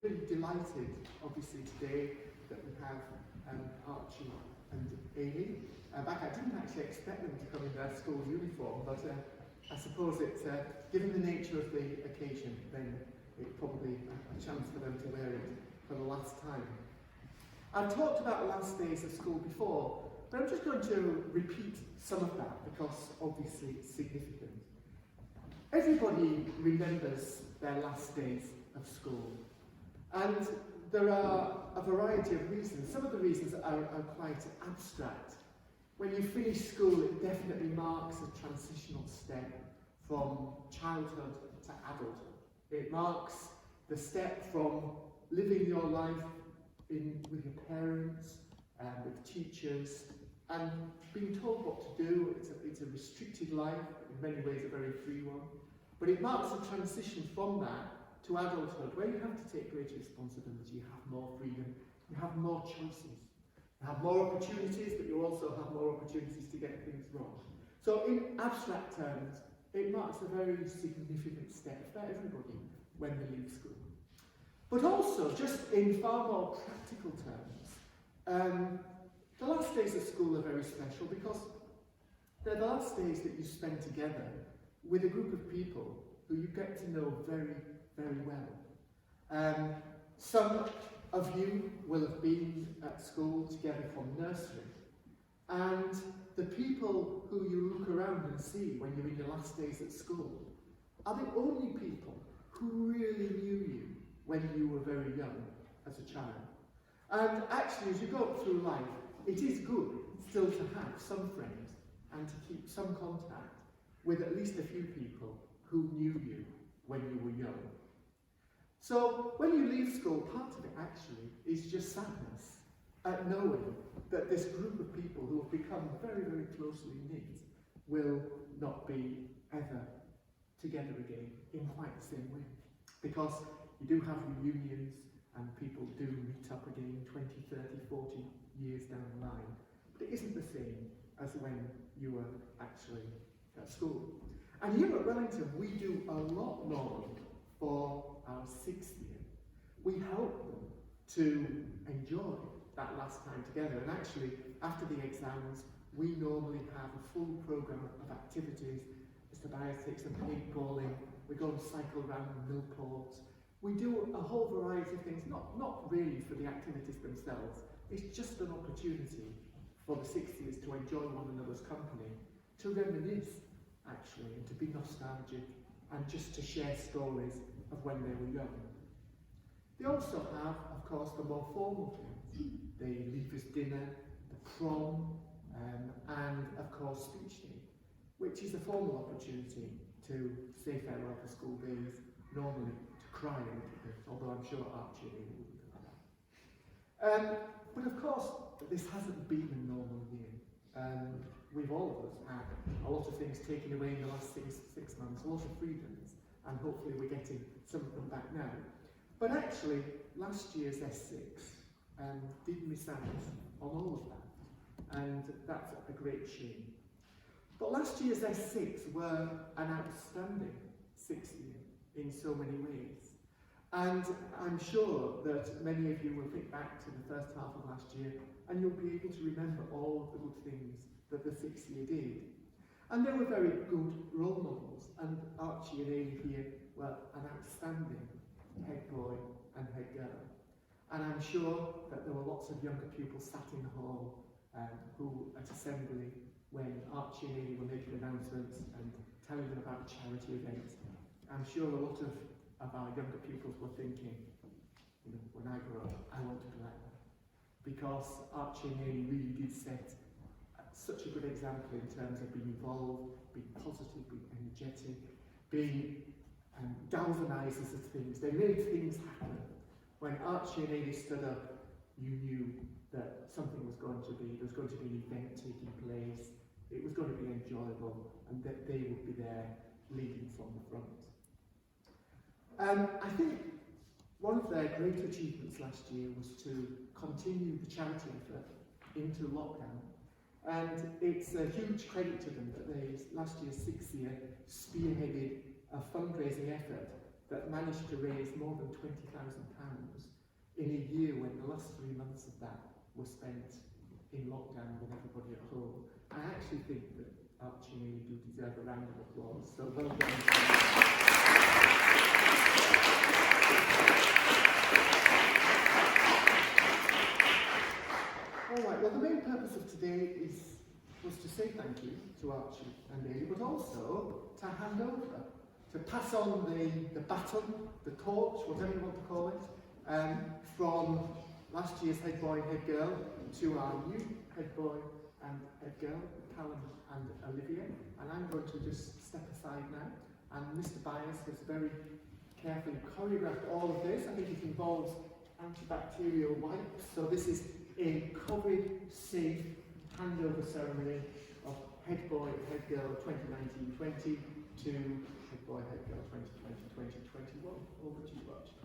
Really delighted, obviously, today that we have Archie and Eilidh. I didn't actually expect them to come in their school uniform, but I suppose it's, given the nature of the occasion, then it's probably a chance for them to wear it for the last time. I've talked about the last days of school before, but I'm just going to repeat some of that because obviously it's significant. Everybody remembers their last days of school, and there are a variety of reasons. Some of the reasons are quite abstract. When you finish school, it definitely marks a transitional step from childhood to adulthood. It marks the step from living your life with your parents, with teachers, and being told what to do. It's a restricted life, in many ways a very free one. But it marks a transition from that to adulthood, where you have to take greater responsibility, you have more freedom, you have more choices. You have more opportunities, but you also have more opportunities to get things wrong. So in abstract terms, it marks a very significant step for everybody when they leave school. But also, just in far more practical terms, the last days of school are very special because they're the last days that you spend together with a group of people who you get to know very, very well. Some of you will have been at school together from nursery, and the people who you look around and see when you're in your last days at school are the only people who really knew you when you were very young as a child. And actually, as you go through life, it is good still to have some friends and to keep some contact with at least a few people who knew you when you were young. So when you leave school, part of it actually is just sadness at knowing that this group of people who have become very, very closely knit will not be ever together again in quite the same way. Because you do have reunions and people do meet up again 20, 30, 40 years down the line. But it isn't the same as when you were actually at school. And here at Wellington, we do a lot more for our 6th year. We help them to enjoy that last time together. And actually, after the exams, we normally have a full programme of activities. Mr. Byers takes them paintballing, we go and cycle around Millport. We do a whole variety of things, not really for the activities themselves. It's just an opportunity for the 6th years to enjoy one another's company, to reminisce, actually, and to be nostalgic, and just to share stories of when they were young. They also have, of course, the more formal things. The leavers' dinner, the prom, and, of course, speech day, which is a formal opportunity to say farewell to school days, normally to cry a little bit, although I'm sure Archie will do that. But of course, this hasn't been a normal year. We've all of us had a lot of things taken away in the last six months, a lot of freedoms, and hopefully we're getting some of them back now. But actually, last year's S6 did miss out on all of that, and that's a great shame. But last year's S6 were an outstanding 6th year in so many ways. And I'm sure that many of you will think back to the first half of last year and you'll be able to remember all of the good things that the 6th year did. And they were very good role models, and Archie and Eilidh here were an outstanding head boy and head girl. And I'm sure that there were lots of younger pupils sat in the hall who at assembly, when Archie and Eilidh were making announcements and telling them about charity events, I'm sure a lot of our younger pupils were thinking, you know, when I grow up, I want to be like that. Because Archie and Eilidh really did set such a good example in terms of being involved, being positive, being energetic, being galvanisers of things. They made things happen. When Archie and Eilidh stood up, you knew that something was going to be, there was going to be an event taking place, it was going to be enjoyable, and that they would be there leading from the front. I think one of their great achievements last year was to continue the charity effort into lockdown. And it's a huge credit to them that they, last year's 6th year, spearheaded a fundraising effort that managed to raise more than £20,000 in a year when the last 3 months of that were spent in lockdown with everybody at home. I actually think that Archie and Eilidh do deserve a round of applause, so well done. Alright, well the main purpose of today was to say thank you to Archie and Eilidh, but also to hand over, to pass on the baton, the torch, whatever you want to call it, from last year's head boy, head girl, to our new head boy and head girl, Callum and Olivia. And I'm going to just step aside now. And Mr. Byers has very carefully choreographed all of this. I think it involves antibacterial wipes. So this is a COVID safe handover ceremony of head boy, head girl 2019-20 to head boy, head girl 2020-2021. Over to you, Archie.